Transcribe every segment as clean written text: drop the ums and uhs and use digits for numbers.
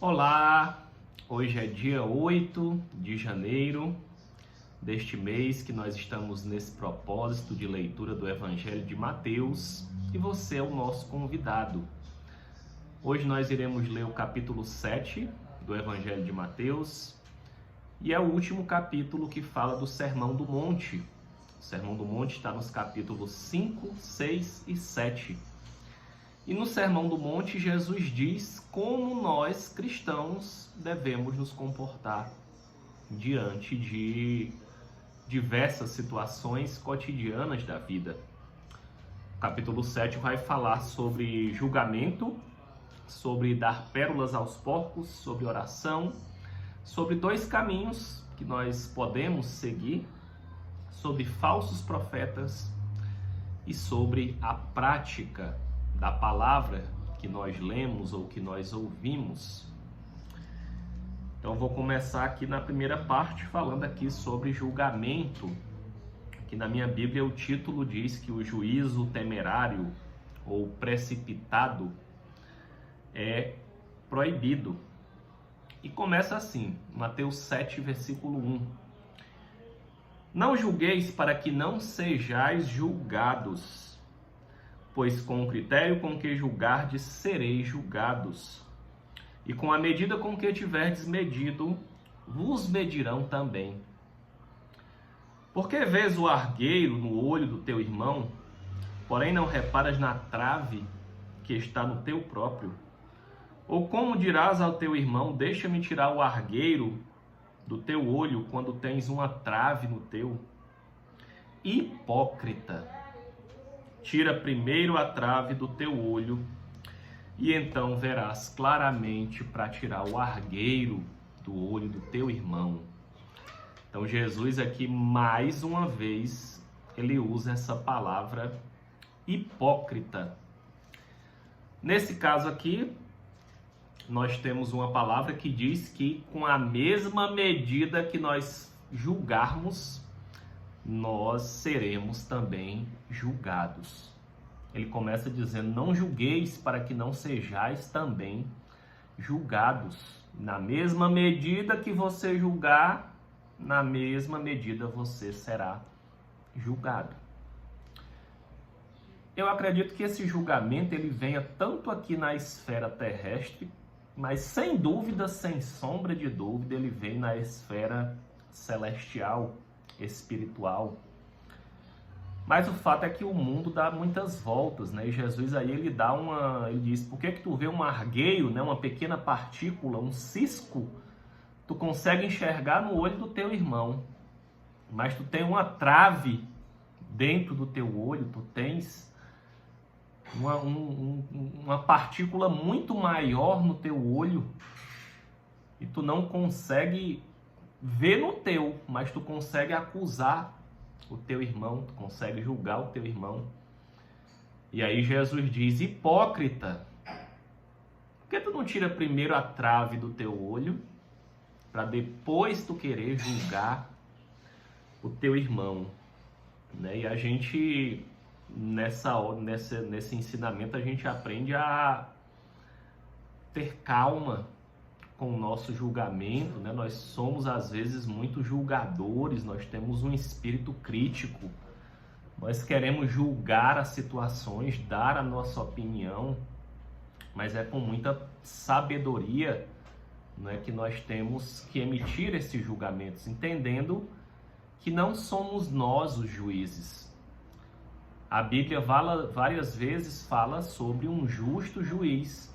Olá, hoje é dia 8 de janeiro deste mês que nós estamos nesse propósito de leitura do Evangelho de Mateus e você é o nosso convidado. Hoje nós iremos ler o capítulo 7 do Evangelho de Mateus e é o último capítulo que fala do Sermão do Monte. O Sermão do Monte está nos capítulos 5, 6 e 7. E no Sermão do Monte, Jesus diz como nós, cristãos, devemos nos comportar diante de diversas situações cotidianas da vida. O capítulo 7 vai falar sobre julgamento, sobre dar pérolas aos porcos, sobre oração, sobre dois caminhos que nós podemos seguir, sobre falsos profetas e sobre a prática da palavra que nós lemos ou que nós ouvimos. Então vou começar aqui na primeira parte falando aqui sobre julgamento. Aqui na minha Bíblia o título diz que o juízo temerário ou precipitado é proibido. E começa assim, Mateus 7, versículo 1. Não julgueis para que não sejais julgados, pois com o critério com que julgardes, sereis julgados. E com a medida com que tiverdes medido, vos medirão também. Porque vês o argueiro no olho do teu irmão, porém não reparas na trave que está no teu próprio? Ou como dirás ao teu irmão, deixa-me tirar o argueiro do teu olho, quando tens uma trave no teu? Hipócrita! Tira primeiro a trave do teu olho, e então verás claramente para tirar o argueiro do olho do teu irmão. Então Jesus aqui, mais uma vez, ele usa essa palavra hipócrita. Nesse caso aqui, nós temos uma palavra que diz que com a mesma medida que nós julgarmos, nós seremos também julgados. Ele começa dizendo, não julgueis para que não sejais também julgados. Na mesma medida que você julgar, na mesma medida você será julgado. Eu acredito que esse julgamento ele venha tanto aqui na esfera terrestre, mas sem dúvida, sem sombra de dúvida, ele vem na esfera celestial, espiritual. Mas o fato é que o mundo dá muitas voltas, né? E Jesus aí ele diz, por que tu vê um argueiro, né? Uma pequena partícula, um cisco, tu consegue enxergar no olho do teu irmão, mas tu tem uma trave dentro do teu olho, tu tens uma partícula muito maior no teu olho e tu não consegue ver no teu, mas tu consegue acusar o teu irmão, tu consegue julgar o teu irmão. E aí Jesus diz, hipócrita, por que tu não tira primeiro a trave do teu olho, para depois tu querer julgar o teu irmão? Né? E a gente, nesse ensinamento, a gente aprende a ter calma com o nosso julgamento, né? Nós somos às vezes muito julgadores, nós temos um espírito crítico, nós queremos julgar as situações, dar a nossa opinião, mas é com muita sabedoria, né, que nós temos que emitir esses julgamentos, entendendo que não somos nós os juízes. A Bíblia várias vezes fala sobre um justo juiz.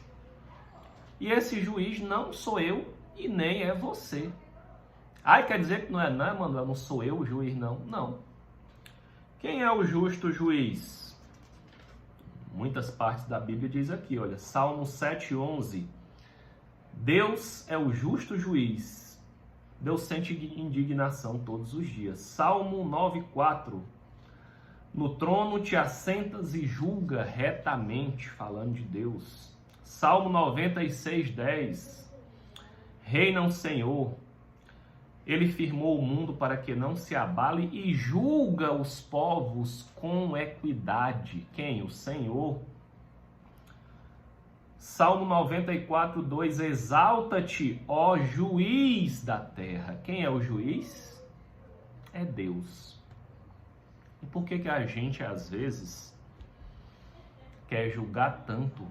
E esse juiz não sou eu e nem é você. Ai, quer dizer que não, Manuel, não sou eu o juiz, não. Não. Quem é o justo juiz? Muitas partes da Bíblia diz aqui, olha, Salmo 7:11. Deus é o justo juiz. Deus sente indignação todos os dias. Salmo 9:4. No trono te assentas e julga retamente, falando de Deus. Salmo 96:10. Reina o Senhor, ele firmou o mundo para que não se abale e julga os povos com equidade. Quem? O Senhor. Salmo 94:2, exalta-te, ó juiz da terra. Quem é o juiz? É Deus. E por que a gente, às vezes, quer julgar tanto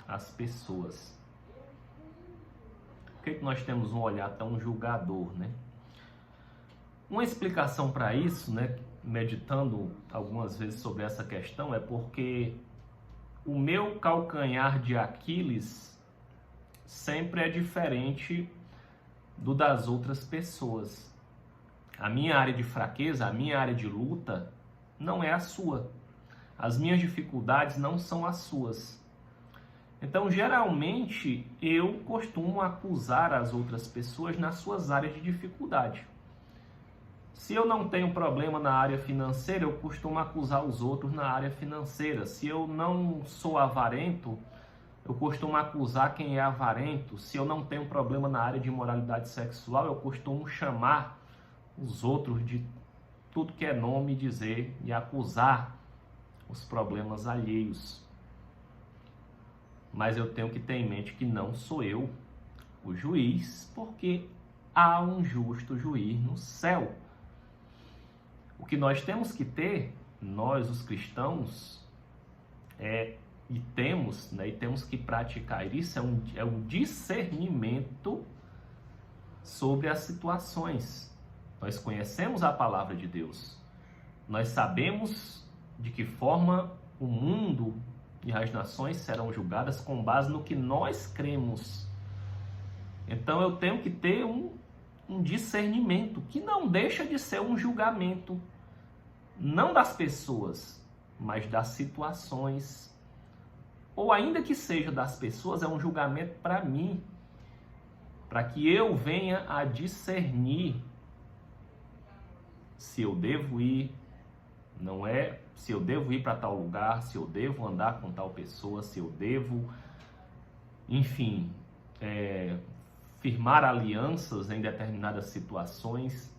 as pessoas? Por que nós temos um olhar tão julgador, né? Uma explicação para isso, né, meditando algumas vezes sobre essa questão, é porque o meu calcanhar de Aquiles sempre é diferente do das outras pessoas. A minha área de fraqueza, a minha área de luta não é a sua. As minhas dificuldades não são as suas. Então, geralmente, eu costumo acusar as outras pessoas nas suas áreas de dificuldade. Se eu não tenho problema na área financeira, eu costumo acusar os outros na área financeira. Se eu não sou avarento, eu costumo acusar quem é avarento. Se eu não tenho problema na área de imoralidade sexual, eu costumo chamar os outros de tudo que é nome, dizer e acusar os problemas alheios. Mas eu tenho que ter em mente que não sou eu o juiz, porque há um justo juiz no céu. O que nós temos que ter, nós os cristãos, e temos que praticar isso, é um discernimento sobre as situações. Nós conhecemos a palavra de Deus, nós sabemos de que forma o mundo e as nações serão julgadas com base no que nós cremos. Então eu tenho que ter um discernimento, que não deixa de ser um julgamento, não das pessoas, mas das situações, ou ainda que seja das pessoas, é um julgamento para mim, para que eu venha a discernir se eu devo ir, se eu devo ir para tal lugar, se eu devo andar com tal pessoa, se eu devo, enfim, firmar alianças em determinadas situações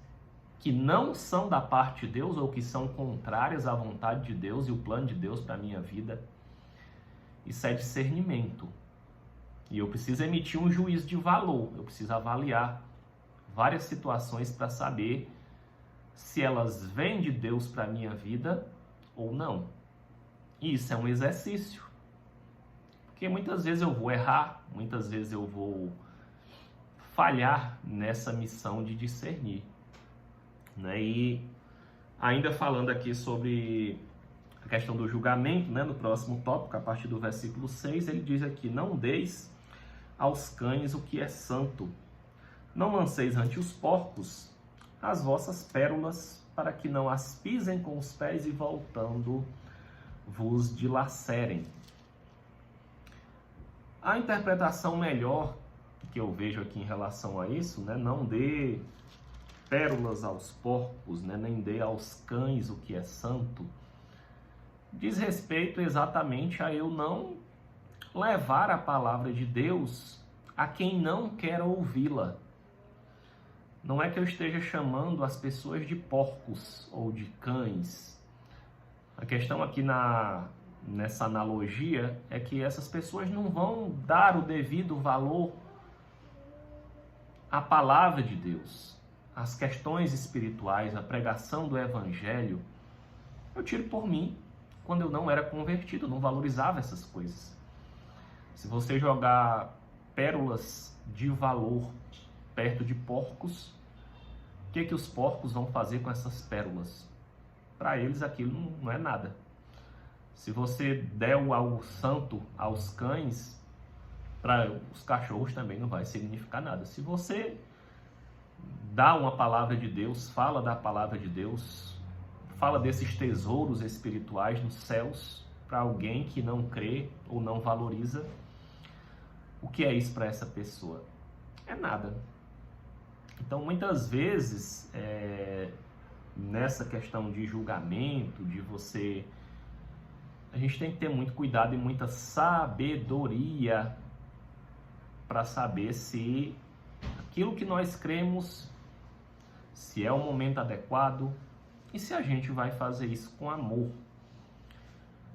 que não são da parte de Deus ou que são contrárias à vontade de Deus e o plano de Deus para a minha vida. Isso é discernimento. E eu preciso emitir um juízo de valor. Eu preciso avaliar várias situações para saber se elas vêm de Deus para a minha vida ou não. E isso é um exercício. Porque muitas vezes eu vou errar, muitas vezes eu vou falhar nessa missão de discernir. Né? E ainda falando aqui sobre a questão do julgamento, né? No próximo tópico, a partir do versículo 6, ele diz aqui: não deis aos cães o que é santo, não lanceis ante os porcos as vossas pérolas, para que não as pisem com os pés e voltando vos dilacerem. A interpretação melhor que eu vejo aqui em relação a isso, né? Não dê pérolas aos porcos, né? Nem dê aos cães o que é santo, diz respeito exatamente a eu não levar a palavra de Deus a quem não quer ouvi-la. Não é que eu esteja chamando as pessoas de porcos ou de cães. A questão aqui nessa analogia é que essas pessoas não vão dar o devido valor à palavra de Deus, às questões espirituais, à pregação do evangelho. Eu tiro por mim. Quando eu não era convertido, eu não valorizava essas coisas. Se você jogar pérolas de valor perto de porcos, o que os porcos vão fazer com essas pérolas? Para eles aquilo não é nada. Se você der algo santo aos cães, para os cachorros também não vai significar nada. Se você dá uma palavra de Deus, fala da palavra de Deus, fala desses tesouros espirituais nos céus para alguém que não crê ou não valoriza, o que é isso para essa pessoa? É nada. Então, muitas vezes, nessa questão de julgamento, a gente tem que ter muito cuidado e muita sabedoria para saber se aquilo que nós cremos, se é o momento adequado e se a gente vai fazer isso com amor.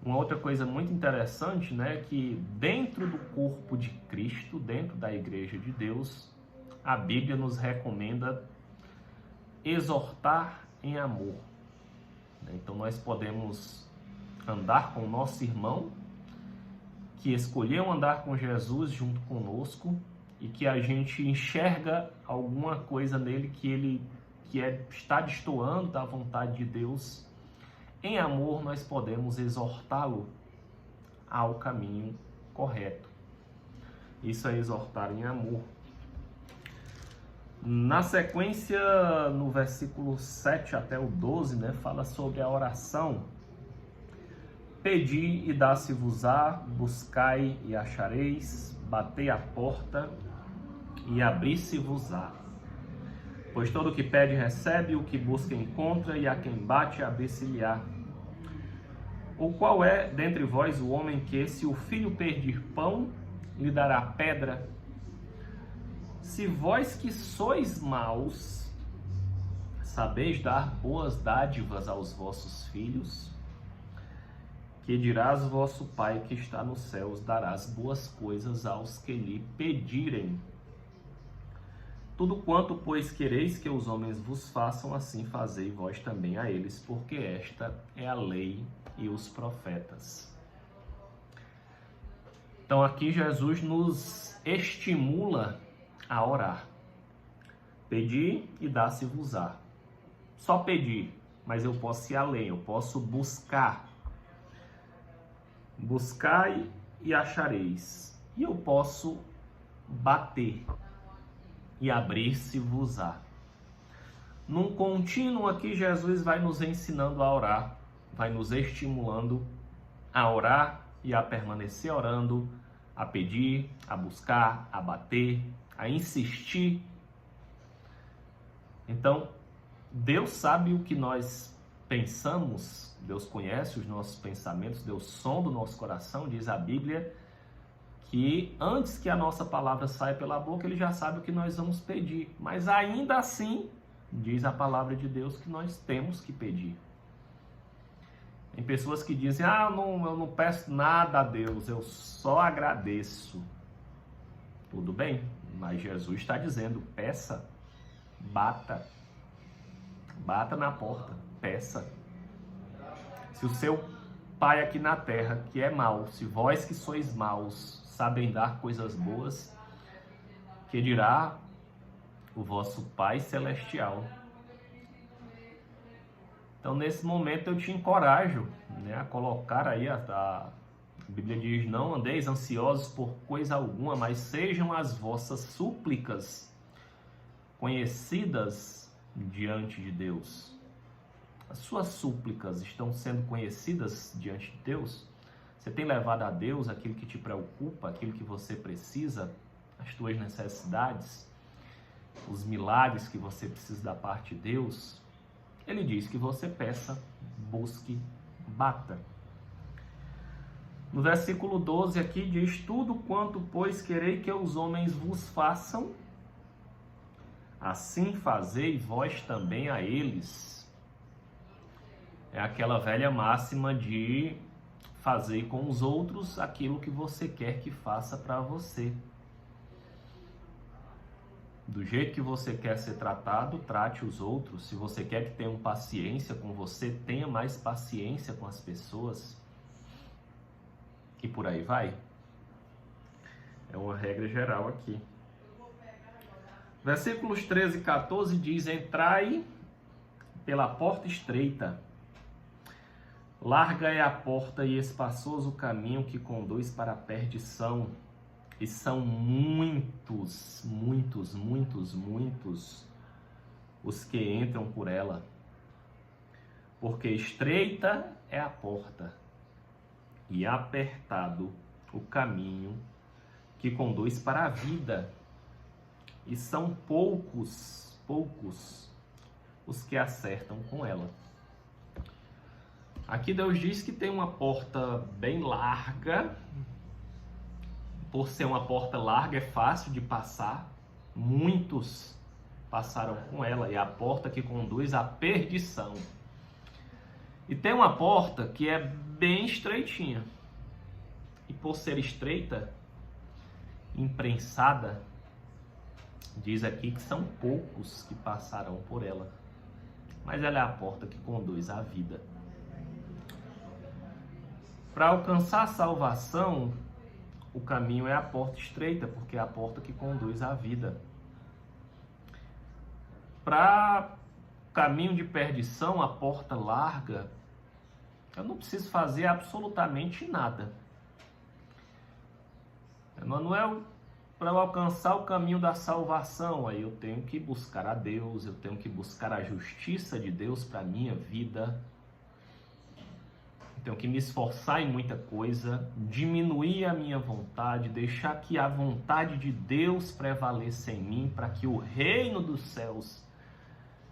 Uma outra coisa muito interessante, né, que dentro do corpo de Cristo, dentro da Igreja de Deus, a Bíblia nos recomenda exortar em amor. Então nós podemos andar com o nosso irmão, que escolheu andar com Jesus junto conosco, e que a gente enxerga alguma coisa nele está destoando da vontade de Deus. Em amor nós podemos exortá-lo ao caminho correto. Isso é exortar em amor. Na sequência, no versículo 7 até o 12, né, fala sobre a oração. Pedi e dá-se-vos-á, buscai e achareis, batei a porta e abri-se-vos-á. Pois todo o que pede recebe, o que busca encontra, e a quem bate abrir-se-lhe-á. Ou qual é dentre vós o homem que, se o filho pedir pão, lhe dará pedra? Se vós que sois maus, sabeis dar boas dádivas aos vossos filhos, que dirás vosso Pai que está nos céus, darás boas coisas aos que lhe pedirem. Tudo quanto, pois, quereis que os homens vos façam, assim fazei vós também a eles, porque esta é a lei e os profetas. Então aqui Jesus nos estimula a orar. Pedir e dá-se-vos-á. Só pedir, mas eu posso ir além, eu posso buscar. Buscai e achareis. E eu posso bater e abrir-se-vos-á. Num contínuo aqui, Jesus vai nos ensinando a orar, vai nos estimulando a orar e a permanecer orando, a pedir, a buscar, a bater, a insistir. Então, Deus sabe o que nós pensamos, Deus conhece os nossos pensamentos, Deus sonda o nosso coração, diz a Bíblia, que antes que a nossa palavra saia pela boca, Ele já sabe o que nós vamos pedir. Mas ainda assim, diz a palavra de Deus que nós temos que pedir. Tem pessoas que dizem, eu não peço nada a Deus, eu só agradeço. Tudo bem, mas Jesus está dizendo, peça, bata na porta, peça. Se o seu Pai aqui na terra, que é mau, se vós que sois maus, sabem dar coisas boas, que dirá o vosso Pai Celestial. Então, nesse momento, eu te encorajo, né, a colocar aí, a Bíblia diz, não andeis ansiosos por coisa alguma, mas sejam as vossas súplicas conhecidas diante de Deus. As suas súplicas estão sendo conhecidas diante de Deus? Você tem levado a Deus aquilo que te preocupa, aquilo que você precisa, as tuas necessidades, os milagres que você precisa da parte de Deus? Ele diz que você peça, busque, bata. No versículo 12 aqui diz, tudo quanto, pois, querei que os homens vos façam, assim fazei vós também a eles. É aquela velha máxima de fazer com os outros aquilo que você quer que faça para você. Do jeito que você quer ser tratado, trate os outros. Se você quer que tenham paciência com você, tenha mais paciência com as pessoas. E por aí vai. É uma regra geral aqui. Versículos 13 e 14 diz, entrai pela porta estreita. Larga é a porta e espaçoso o caminho que conduz para a perdição. E são muitos os que entram por ela. Porque estreita é a porta e apertado o caminho que conduz para a vida. E são poucos os que acertam com ela. Aqui Deus diz que tem uma porta bem larga. Por ser uma porta larga, é fácil de passar. Muitos passaram com ela. E a porta que conduz à perdição. E tem uma porta que é bem estreitinha. E por ser estreita, imprensada, diz aqui que são poucos que passarão por ela. Mas ela é a porta que conduz à vida. Para alcançar a salvação, o caminho é a porta estreita, porque é a porta que conduz à vida. Para caminho de perdição, a porta larga, eu não preciso fazer absolutamente nada. Emanuel, para alcançar o caminho da salvação, aí eu tenho que buscar a Deus, eu tenho que buscar a justiça de Deus para a minha vida. Eu tenho que me esforçar em muita coisa, diminuir a minha vontade, deixar que a vontade de Deus prevaleça em mim, para que o reino dos céus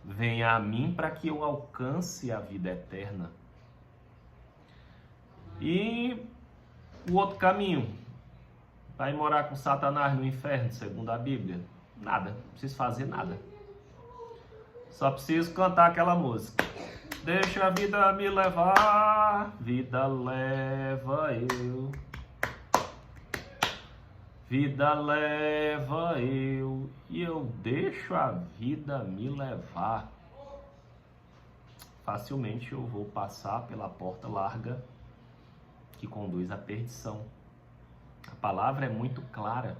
venha a mim, para que eu alcance a vida eterna. E o outro caminho, vai morar com Satanás no inferno, segundo a Bíblia? Nada, não preciso fazer nada. Só preciso cantar aquela música. Deixa a vida me levar, vida leva eu. Vida leva eu, e eu deixo a vida me levar. Facilmente eu vou passar pela porta larga que conduz à perdição. A palavra é muito clara.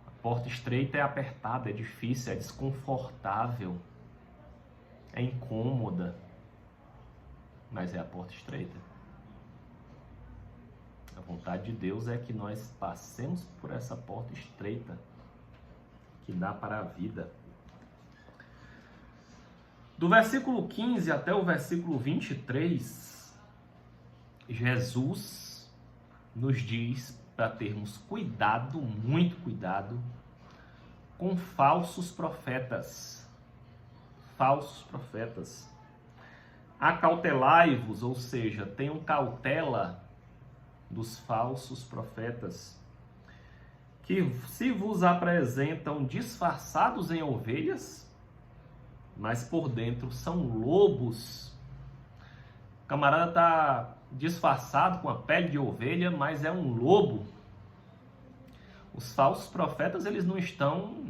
A porta estreita é apertada, é difícil, é desconfortável, é incômoda, mas é a porta estreita. A vontade de Deus é que nós passemos por essa porta estreita que dá para a vida. Do versículo 15 até o versículo 23, Jesus nos diz para termos cuidado, muito cuidado, com falsos profetas. Falsos profetas. Acautelai-vos, ou seja, tenham cautela dos falsos profetas, que se vos apresentam disfarçados em ovelhas, mas por dentro são lobos. O camarada está disfarçado com a pele de ovelha, mas é um lobo. Os falsos profetas, eles não estão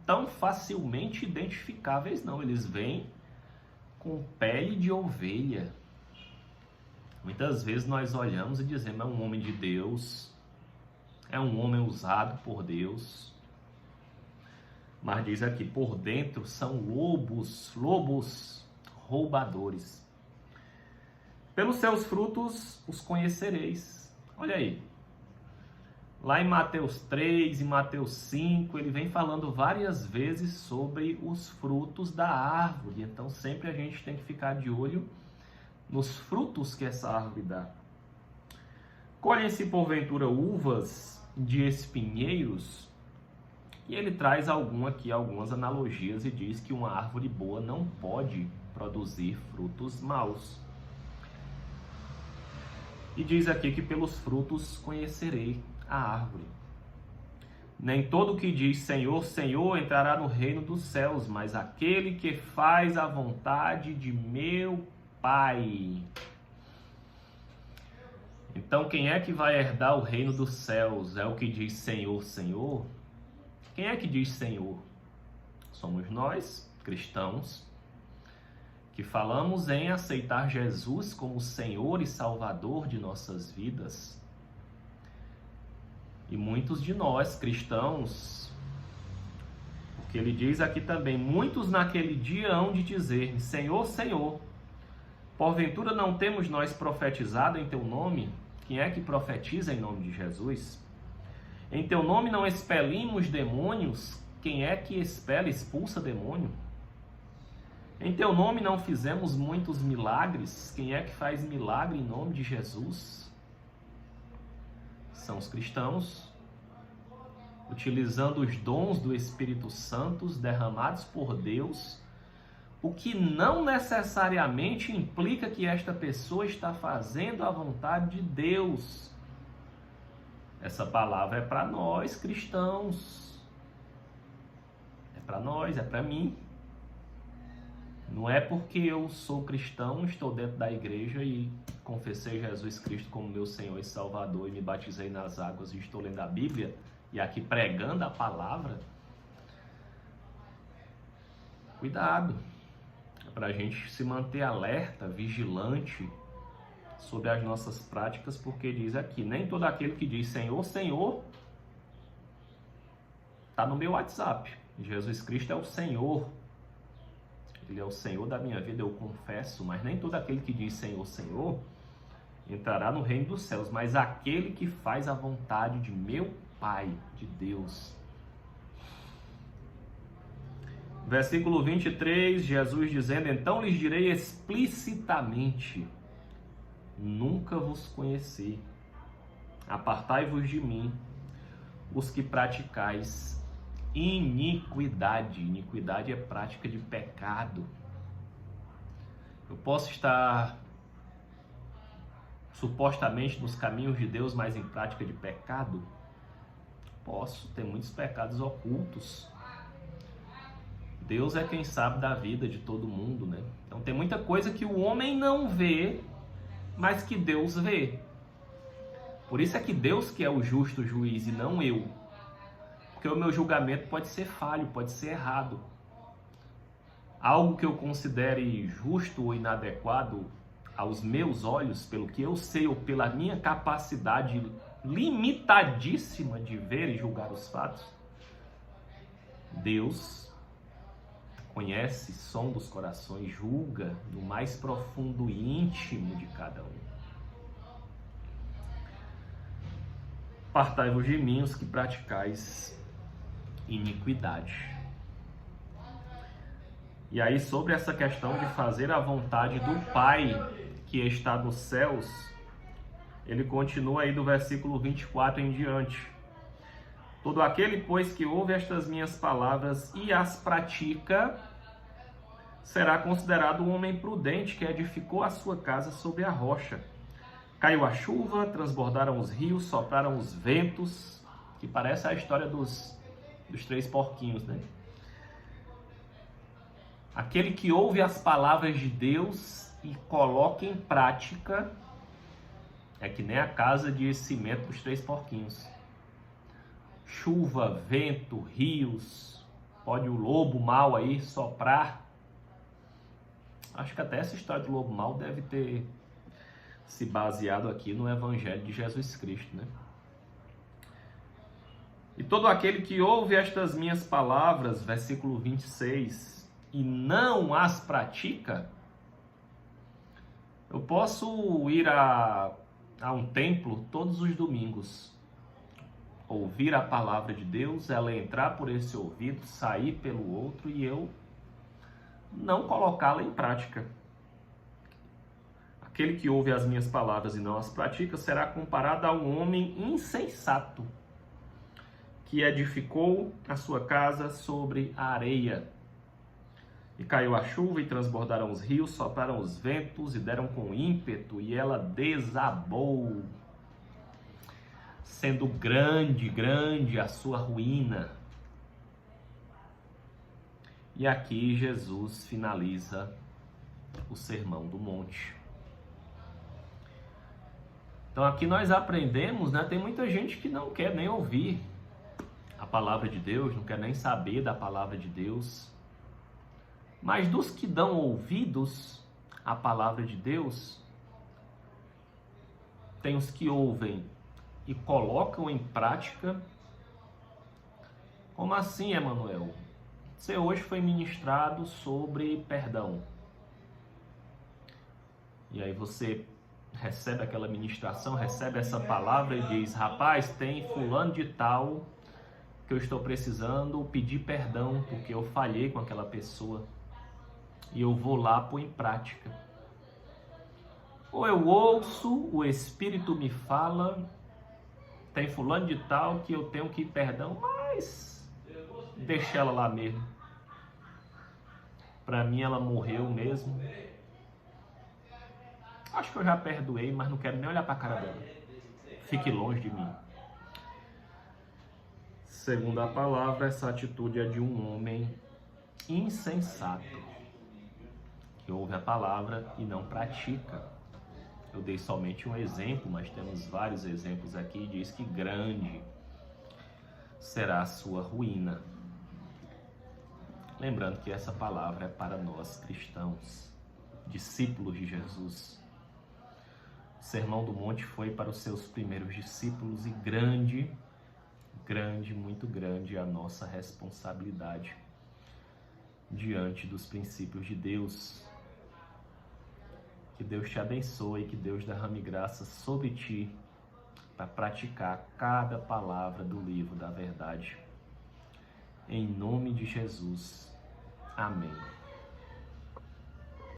tão facilmente identificáveis, não. Eles vêm com pele de ovelha. Muitas vezes nós olhamos e dizemos, é um homem de Deus, é um homem usado por Deus. Mas diz aqui, por dentro são lobos roubadores. Pelos seus frutos os conhecereis. Olha aí. Lá em Mateus 3 e Mateus 5, ele vem falando várias vezes sobre os frutos da árvore. Então sempre a gente tem que ficar de olho nos frutos que essa árvore dá. Colhem-se porventura uvas de espinheiros? E ele traz algumas analogias e diz que uma árvore boa não pode produzir frutos maus. E diz aqui que pelos frutos conhecerei a árvore. Nem todo que diz Senhor, Senhor entrará no reino dos céus, mas aquele que faz a vontade de meu Pai. Então quem é que vai herdar o reino dos céus? É o que diz Senhor, Senhor? Quem é que diz Senhor? Somos nós, cristãos, que falamos em aceitar Jesus como Senhor e Salvador de nossas vidas. E muitos de nós, cristãos, porque ele diz aqui também, muitos naquele dia hão de dizer, Senhor, Senhor, porventura não temos nós profetizado em teu nome? Quem é que profetiza em nome de Jesus? Em teu nome não expelimos demônios? Quem é que expulsa demônio? Em teu nome não fizemos muitos milagres? Quem é que faz milagre em nome de Jesus? São os cristãos, utilizando os dons do Espírito Santo derramados por Deus, o que não necessariamente implica que esta pessoa está fazendo a vontade de Deus. Essa palavra é para nós, cristãos. É para nós, é para mim. Não é porque eu sou cristão, estou dentro da igreja e confessei Jesus Cristo como meu Senhor e Salvador e me batizei nas águas e estou lendo a Bíblia e aqui pregando a palavra. Cuidado, é para a gente se manter alerta, vigilante sobre as nossas práticas, porque diz aqui, nem todo aquele que diz Senhor, Senhor, está no meu WhatsApp. Jesus Cristo é o Senhor. Ele é o Senhor da minha vida, eu confesso, mas nem todo aquele que diz Senhor, Senhor, entrará no reino dos céus, mas aquele que faz a vontade de meu Pai, de Deus. Versículo 23, Jesus dizendo, então lhes direi explicitamente, nunca vos conheci, apartai-vos de mim, os que praticais iniquidade. Iniquidade é prática de pecado. Eu posso estar supostamente nos caminhos de Deus, mas em prática de pecado? Posso, ter muitos pecados ocultos. Deus é quem sabe da vida de todo mundo, né? Então tem muita coisa que o homem não vê, mas que Deus vê. Por isso é que Deus que é o justo juiz e não eu. Porque o meu julgamento pode ser falho, pode ser errado. Algo que eu considere justo ou inadequado aos meus olhos, pelo que eu sei ou pela minha capacidade limitadíssima de ver e julgar os fatos, Deus conhece, sonda os corações, julga no mais profundo e íntimo de cada um. Apartai-vos de mim, os que praticais iniquidade. E aí, sobre essa questão de fazer a vontade do Pai que está nos céus, ele continua aí do versículo 24 em diante. Todo aquele, pois, que ouve estas minhas palavras e as pratica, será considerado um homem prudente que edificou a sua casa sobre a rocha. Caiu a chuva, transbordaram os rios, sopraram os ventos, que parece a história dos 3 porquinhos, né? Aquele que ouve as palavras de Deus e coloca em prática é que nem a casa de cimento dos 3 porquinhos. Chuva, vento, rios, pode o lobo mau aí soprar. Acho que até essa história do lobo mau deve ter se baseado aqui no Evangelho de Jesus Cristo, né? E todo aquele que ouve estas minhas palavras, versículo 26, e não as pratica, eu posso ir a um templo todos os domingos, ouvir a palavra de Deus, ela entrar por esse ouvido, sair pelo outro e eu não colocá-la em prática. Aquele que ouve as minhas palavras e não as pratica será comparado a um homem insensato que edificou a sua casa sobre a areia. E caiu a chuva e transbordaram os rios, sopraram os ventos e deram com ímpeto, e ela desabou, sendo grande, grande a sua ruína. E aqui Jesus finaliza o Sermão do Monte. Então aqui nós aprendemos, né? Tem muita gente que não quer nem ouvir a palavra de Deus, não quer nem saber da palavra de Deus. Mas dos que dão ouvidos à palavra de Deus, tem os que ouvem e colocam em prática. Como assim, Emanuel? Você hoje foi ministrado sobre perdão. E aí você recebe aquela ministração, recebe essa palavra e diz, rapaz, tem fulano de tal que eu estou precisando pedir perdão porque eu falhei com aquela pessoa. E eu vou lá pôr em prática. Ou eu ouço, o Espírito me fala, tem fulano de tal que eu tenho que ir perdão, mas deixa ela lá mesmo. Para mim ela morreu mesmo. Acho que eu já perdoei, mas não quero nem olhar para a cara dela. Fique longe de mim. Segundo a palavra, essa atitude é de um homem insensato. que ouve a palavra e não pratica. Eu dei somente um exemplo, mas temos vários exemplos aqui. Diz que grande será a sua ruína. Lembrando que essa palavra é para nós cristãos, discípulos de Jesus. O Sermão do Monte foi para os seus primeiros discípulos e grande, muito grande é a nossa responsabilidade diante dos princípios de Deus. Que Deus te abençoe, que Deus derrame graça sobre ti para praticar cada palavra do livro da verdade. Em nome de Jesus. Amém.